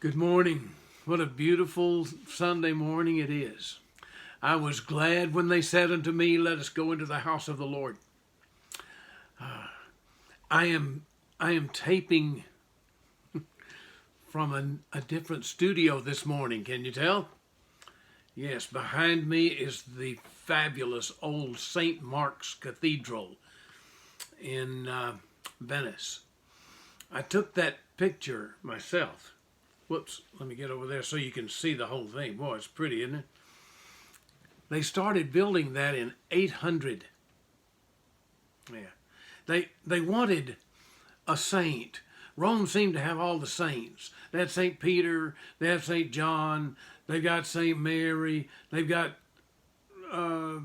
Good morning. What a beautiful Sunday morning it is. I was glad when they said unto me, let us go into the house of the Lord. I am taping from a different studio this morning. Can you tell? Yes, behind me is the fabulous old St. Mark's Cathedral in Venice. I took that picture myself. Whoops, let me get over there so you can see the whole thing. Boy, it's pretty, isn't it? They started building that in 800. Yeah. They wanted a saint. Rome seemed to have all the saints. They had St. Peter, they have St. John, they've got St. Mary, they've got, I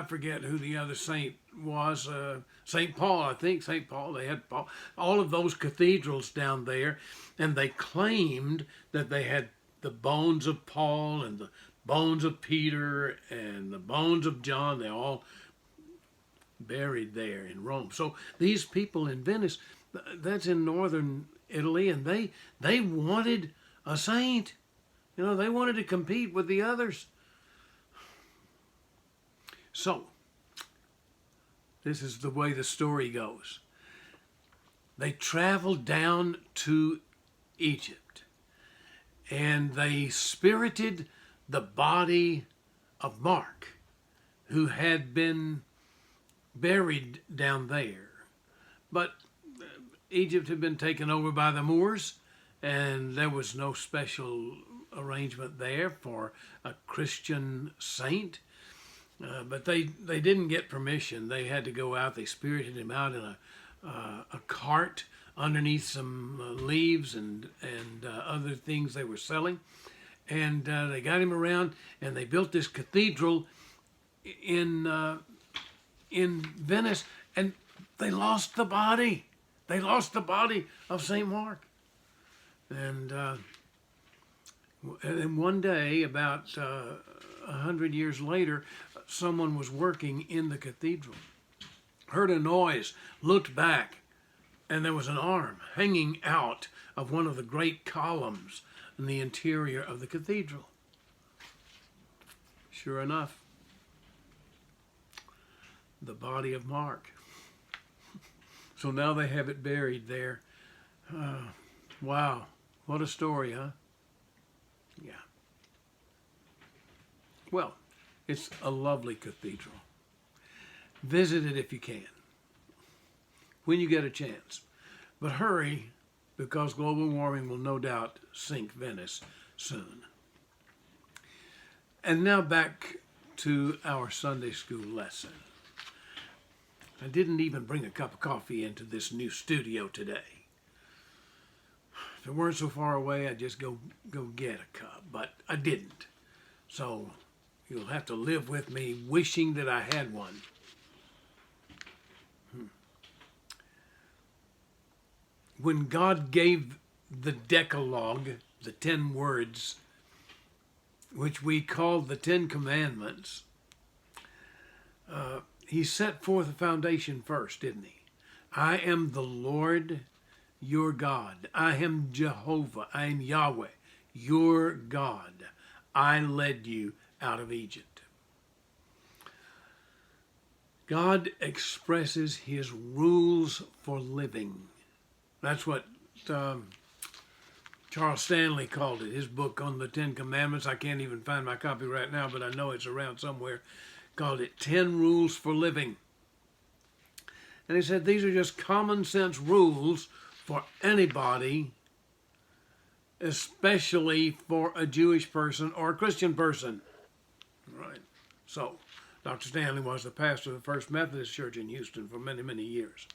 forget who the other saint was, St. Paul, I think, St. Paul, they had Paul, all of those cathedrals down there, and they claimed that they had the bones of Paul and the bones of Peter and the bones of John, they all buried there in Rome. So these people in Venice, that's in northern Italy, and they wanted a saint. You know, they wanted to compete with the others. So, this is the way the story goes. They traveled down to Egypt, and they spirited the body of Mark, who had been buried down there. But Egypt had been taken over by the Moors, and there was no special arrangement there for a Christian saint. But they didn't get permission. They had to go out. They spirited him out in a cart underneath some leaves and other things they were selling. And they got him around, and they built this cathedral in Venice, and they lost the body. They lost the body of St. Mark. And one day, about 100 years later, someone was working in the cathedral, heard a noise, looked back, and there was an arm hanging out of one of the great columns in the interior of the cathedral. Sure enough, the body of Mark. So now they have it buried there. Wow, what a story, huh? Yeah. Well, it's a lovely cathedral. Visit it if you can, when you get a chance. But hurry, because global warming will no doubt sink Venice soon. And now back to our Sunday school lesson. I didn't even bring a cup of coffee into this new studio today. If it weren't so far away, I'd just go get a cup, but I didn't. So you'll have to live with me wishing that I had one. When God gave the Decalogue, the 10 words, which we call the 10 Commandments, he set forth a foundation first, didn't he? I am the Lord your God. I am Jehovah. I am Yahweh, your God. I led you out of Egypt. God expresses his rules for living. That's what Charles Stanley called it, his book on the 10 Commandments. I can't even find my copy right now, but I know it's around somewhere. Called it 10 Rules for Living. And he said these are just common sense rules for anybody, especially for a Jewish person or a Christian person. Right. So, Dr. Stanley was the pastor of the First Methodist Church in Houston for many, many years.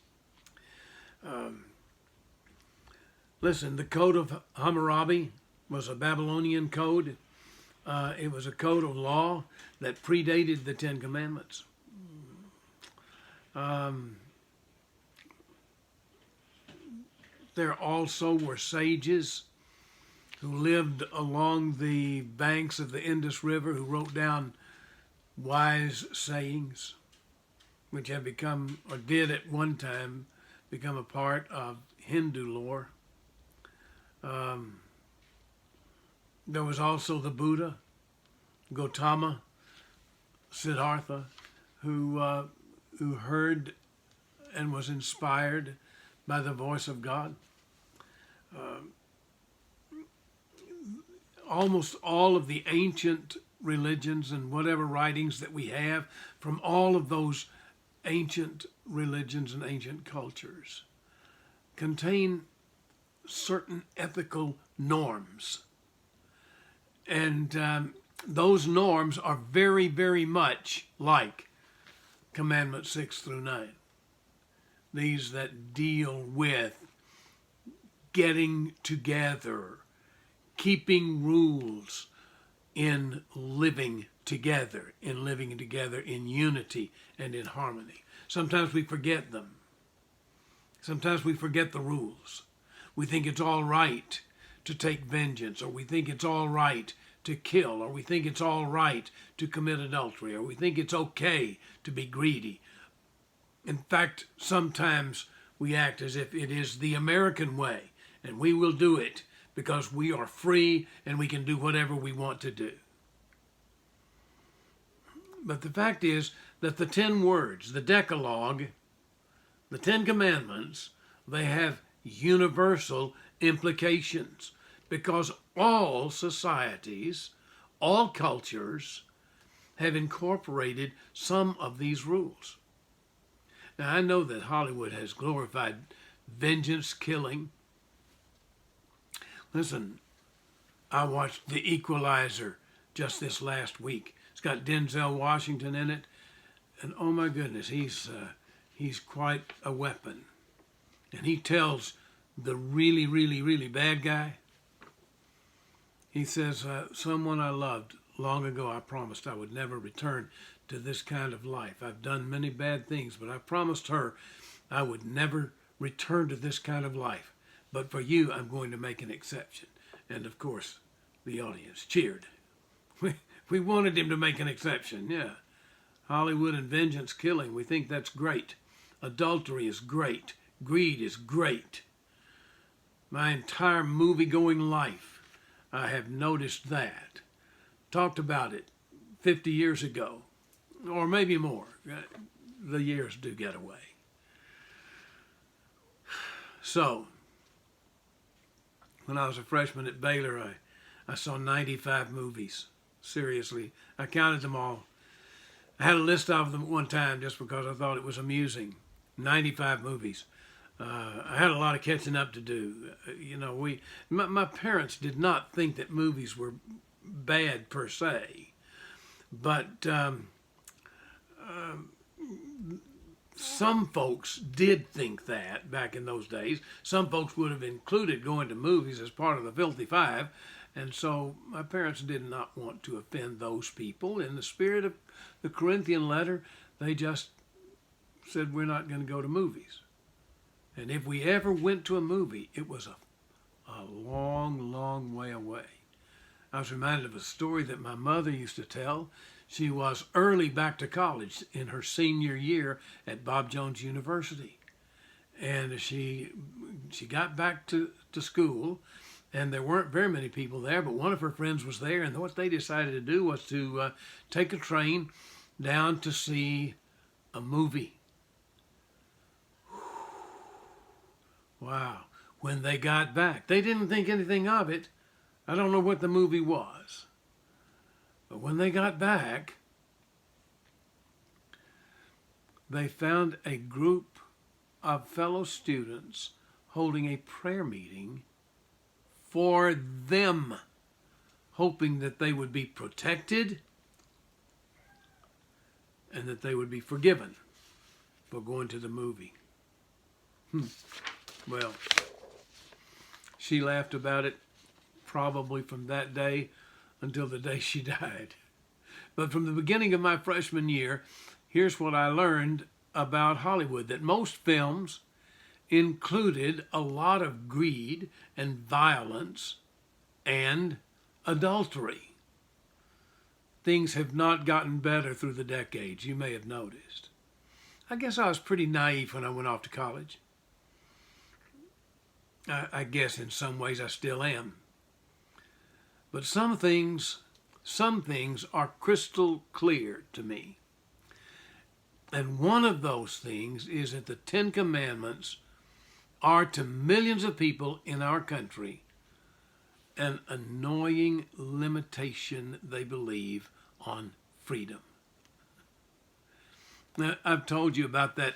Listen, the Code of Hammurabi was a Babylonian code. It was a code of law that predated the 10 Commandments. There also were sages who lived along the banks of the Indus River who wrote down wise sayings, which have become, or did at one time, become a part of Hindu lore. There was also the Buddha, Gautama, Siddhartha, who heard and was inspired by the voice of God. Almost all of the ancient religions and whatever writings that we have from all of those ancient religions and ancient cultures contain certain ethical norms. And those norms are very, very much like Commandments 6 through 9. These that deal with getting together, keeping rules in living together in unity and in harmony. Sometimes we forget them. Sometimes we forget the rules. We think it's all right to take vengeance, or we think it's all right to kill, or we think it's all right to commit adultery, or we think it's okay to be greedy. In fact, sometimes we act as if it is the American way, and we will do it because we are free and we can do whatever we want to do. But the fact is that the 10 words, the Decalogue, the 10 Commandments, they have universal implications because all societies, all cultures have incorporated some of these rules. Now, I know that Hollywood has glorified vengeance, killing. Listen, I watched The Equalizer just this last week. It's got Denzel Washington in it, and oh my goodness, he's quite a weapon. And he tells the really, really, really bad guy, he says, someone I loved long ago, I promised I would never return to this kind of life. I've done many bad things, but I promised her I would never return to this kind of life. But for you, I'm going to make an exception. And of course, the audience cheered. We wanted him to make an exception, yeah. Hollywood and vengeance killing, we think that's great. Adultery is great. Greed is great. My entire movie-going life, I have noticed that. Talked about it 50 years ago, or maybe more. The years do get away. So, when I was a freshman at Baylor, I saw 95 movies. Seriously, I counted them all. I had a list of them at one time just because I thought it was amusing. 95 movies. I had a lot of catching up to do. My parents did not think that movies were bad per se, but some folks did think that back in those days. Some folks would have included going to movies as part of the Filthy Five, and so my parents did not want to offend those people. In the spirit of the Corinthian letter, they just said, we're not going to go to movies. And if we ever went to a movie, it was a long, long way away. I was reminded of a story that my mother used to tell. She was early back to college in her senior year at Bob Jones University. And she got back to school, and there weren't very many people there, but one of her friends was there, and what they decided to do was to take a train down to see a movie. Wow. When they got back, they didn't think anything of it. I don't know what the movie was. But when they got back, they found a group of fellow students holding a prayer meeting for them, hoping that they would be protected and that they would be forgiven for going to the movie. Well, she laughed about it probably from that day until the day she died. But from the beginning of my freshman year, here's what I learned about Hollywood, that most films included a lot of greed and violence and adultery. Things have not gotten better through the decades, you may have noticed. I guess I was pretty naive when I went off to college. I guess in some ways I still am. But some things are crystal clear to me. And one of those things is that the Ten Commandments are to millions of people in our country an annoying limitation, they believe, on freedom. Now, I've told you about that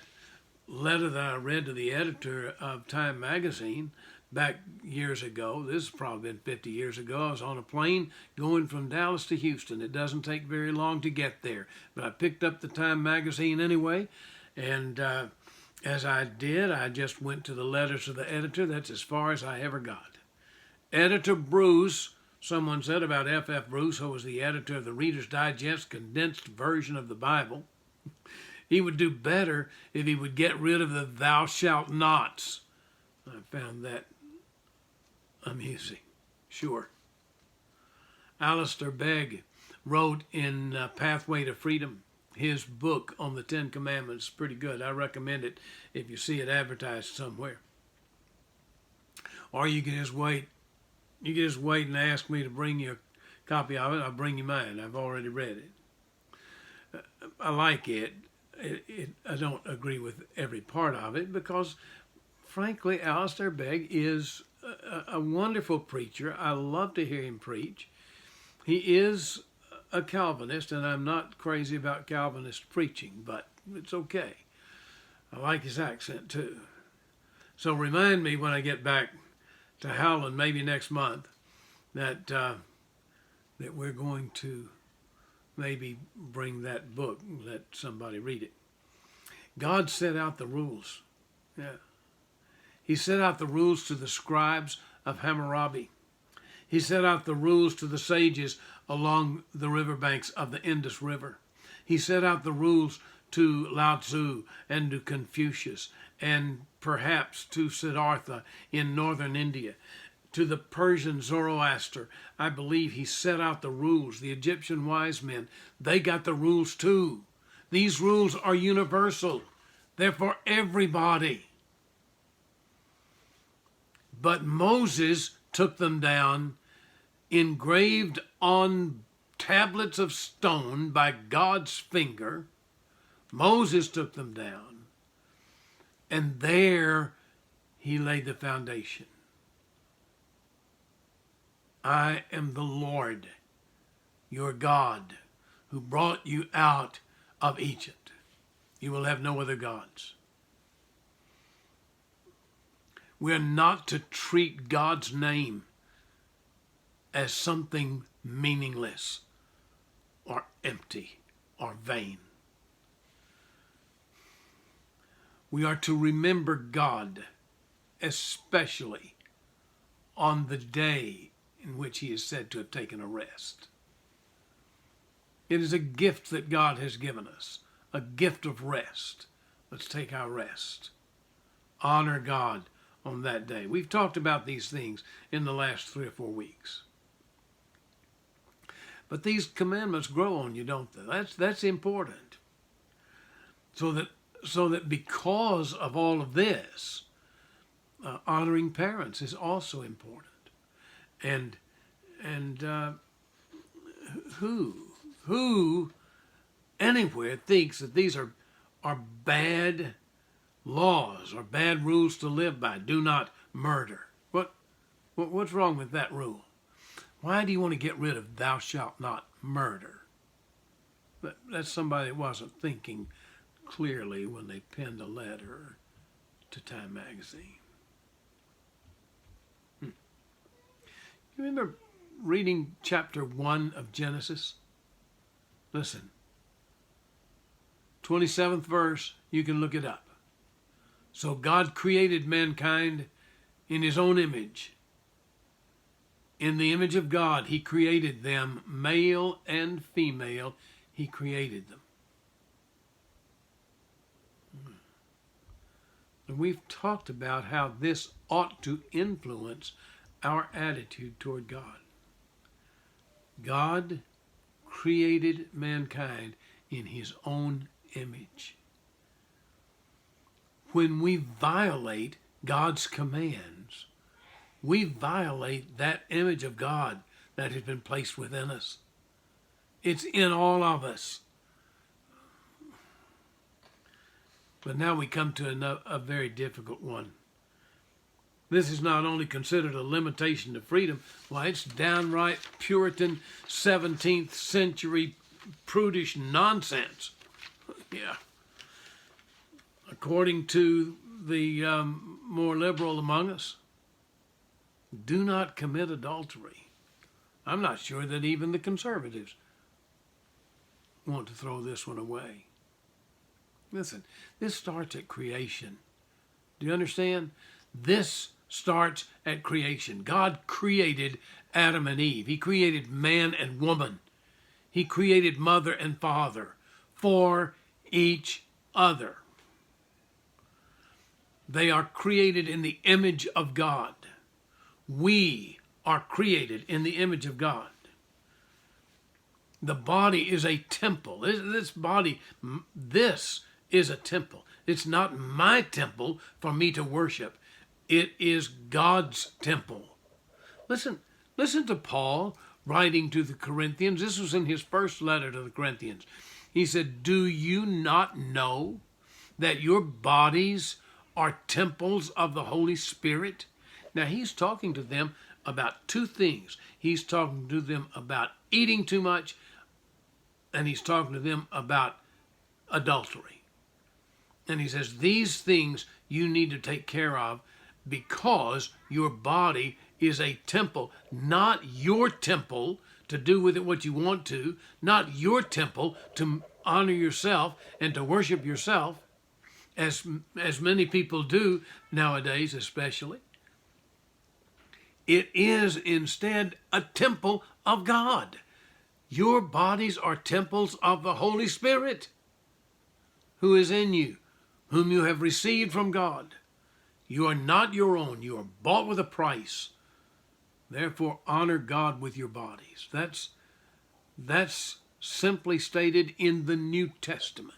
letter that I read to the editor of Time magazine back years ago. This has probably been 50 years ago. I was on a plane going from Dallas to Houston. It doesn't take very long to get there. But I picked up the Time magazine anyway, and as I did, I just went to the letter to the editor. That's as far as I ever got. Editor Bruce, someone said about F.F. Bruce, who was the editor of the Reader's Digest condensed version of the Bible, he would do better if he would get rid of the thou shalt nots. I found that amusing. Sure. Alistair Begg wrote in Pathway to Freedom, his book on the Ten Commandments. Pretty good. I recommend it if you see it advertised somewhere. Or you can just wait. You can just wait and ask me to bring you a copy of it. I'll bring you mine. I've already read it. I like it. I don't agree with every part of it because, frankly, Alistair Begg is a wonderful preacher. I love to hear him preach. He is a Calvinist, and I'm not crazy about Calvinist preaching, but it's okay. I like his accent, too. So remind me when I get back to Howland, maybe next month, that that we're going to maybe bring that book, let somebody read it. God set out the rules. Yeah. He set out the rules to the scribes of Hammurabi. He set out the rules to the sages along the riverbanks of the Indus River. He set out the rules to Lao Tzu and to Confucius and perhaps to Siddhartha in northern India, to the Persian Zoroaster. I believe he set out the rules. The Egyptian wise men, they got the rules too. These rules are universal. They're for everybody. But Moses took them down, engraved on tablets of stone by God's finger. Moses took them down, and there he laid the foundation. I am the Lord, your God, who brought you out of Egypt. You will have no other gods. We are not to treat God's name as something meaningless or empty or vain. We are to remember God, especially on the day in which he is said to have taken a rest. It is a gift that God has given us, a gift of rest. Let's take our rest. Honor God on that day. We've talked about these things in the last 3 or 4 weeks. But these commandments grow on you, don't they? That's important. So that because of all of this, honoring parents is also important. And who anywhere thinks that these are bad laws or bad rules to live by? Do not murder. What's wrong with that rule? Why do you want to get rid of thou shalt not murder? That's somebody that wasn't thinking clearly when they penned a letter to Time magazine. You remember reading chapter 1 of Genesis? Listen. 27th verse, you can look it up. So God created mankind in his own image. In the image of God, he created them, male and female, he created them. And we've talked about how this ought to influence our attitude toward God. God created mankind in his own image. When we violate God's commands, we violate that image of God that has been placed within us. It's in all of us. But now we come to a very difficult one. This is not only considered a limitation to freedom, why, it's downright Puritan 17th century prudish nonsense. Yeah. According to the more liberal among us, do not commit adultery. I'm not sure that even the conservatives want to throw this one away. Listen, this starts at creation. Do you understand? This starts at creation. God created Adam and Eve. He created man and woman. He created mother and father for each other. They are created in the image of God. We are created in the image of God. The body is a temple. This body, this is a temple. It's not my temple for me to worship. It is God's temple. Listen to Paul writing to the Corinthians. This was in his first letter to the Corinthians. He said, do you not know that your bodies are temples of the Holy Spirit? Now, he's talking to them about two things. He's talking to them about eating too much, and he's talking to them about adultery. And he says, these things you need to take care of because your body is a temple, not your temple to do with it what you want to, not your temple to honor yourself and to worship yourself, as many people do nowadays especially. It is instead a temple of God. Your bodies are temples of the Holy Spirit, who is in you, whom you have received from God. You are not your own. You are bought with a price. Therefore, honor God with your bodies. That's simply stated in the New Testament.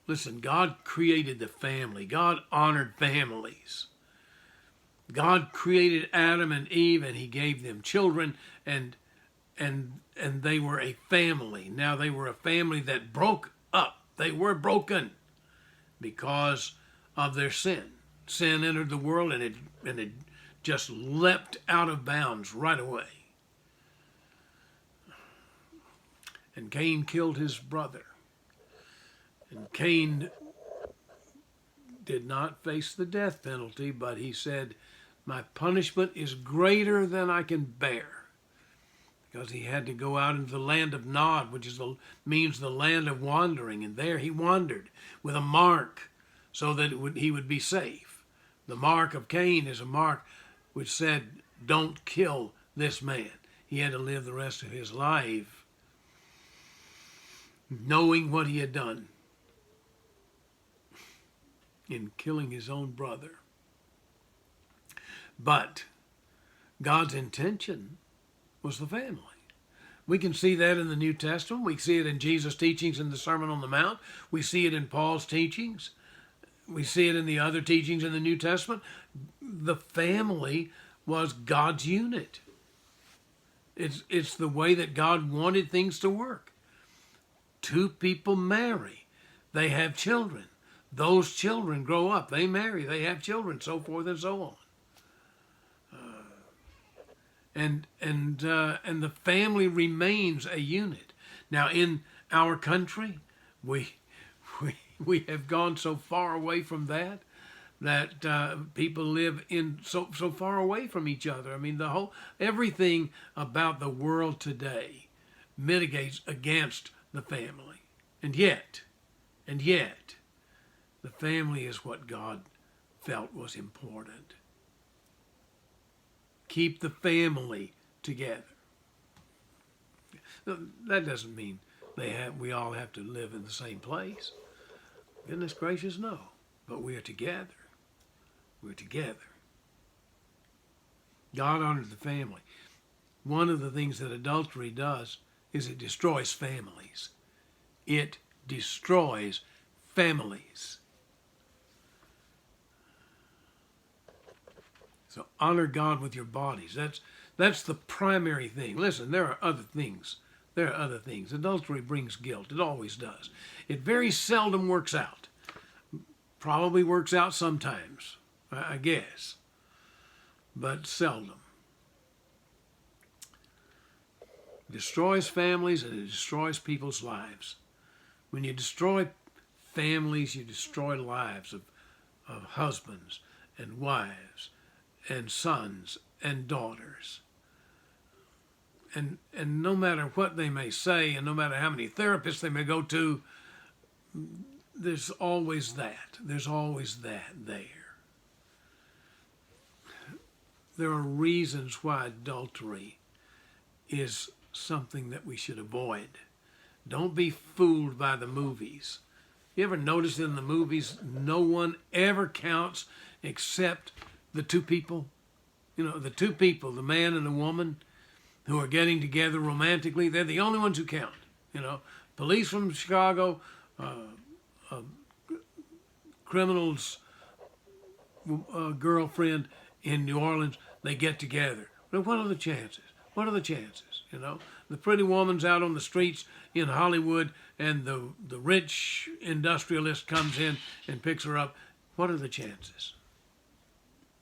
Listen, God created the family. God honored families. God created Adam and Eve, and he gave them children, and they were a family. Now, they were a family that broke up. They were broken because of their sin. Sin entered the world, and it just leapt out of bounds right away. And Cain killed his brother. And Cain did not face the death penalty, but he said, my punishment is greater than I can bear. Because he had to go out into the land of Nod, which means the land of wandering. And there he wandered with a mark so that he would be safe. The mark of Cain is a mark which said, don't kill this man. He had to live the rest of his life knowing what he had done in killing his own brother. But God's intention was the family. We can see that in the New Testament. We see it in Jesus' teachings in the Sermon on the Mount. We see it in Paul's teachings. We see it in the other teachings in the New Testament. The family was God's unit. It's the way that God wanted things to work. Two people marry. They have children. Those children grow up. They marry. They have children, so forth and so on. And the family remains a unit. Now, in our country, we have gone so far away from that people live in so far away from each other. I mean, everything about the world today mitigates against the family, and yet, the family is what God felt was important. Keep the family together. That doesn't mean we all have to live in the same place. Goodness gracious, no. But we are together. We're together. God honored the family. One of the things that adultery does is it destroys families. It destroys families. So honor God with your bodies. That's the primary thing. Listen, there are other things. There are other things. Adultery brings guilt. It always does. It very seldom works out. Probably works out sometimes, I guess, but seldom. It destroys families and it destroys people's lives. When you destroy families, you destroy lives of husbands and wives and sons and daughters. And no matter what they may say, and no matter how many therapists they may go to, there's always that. There's always that there. There are reasons why adultery is something that we should avoid. Don't be fooled by the movies. You ever notice in the movies no one ever counts except the two people? You know, the two people, the man and the woman, who are getting together romantically, they're the only ones who count. You know, police from Chicago, criminal's girlfriend in New Orleans, they get together. But what are the chances? What are the chances? You know, the pretty woman's out on the streets in Hollywood, and the rich industrialist comes in and picks her up. What are the chances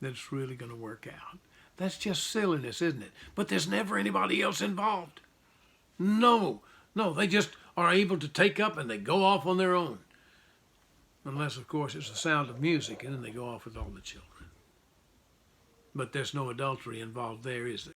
that it's really going to work out? That's just silliness, isn't it? But there's never anybody else involved. No, they just are able to take up and they go off on their own. Unless, of course, it's the sound of music, and then they go off with all the children. But there's no adultery involved there, is there?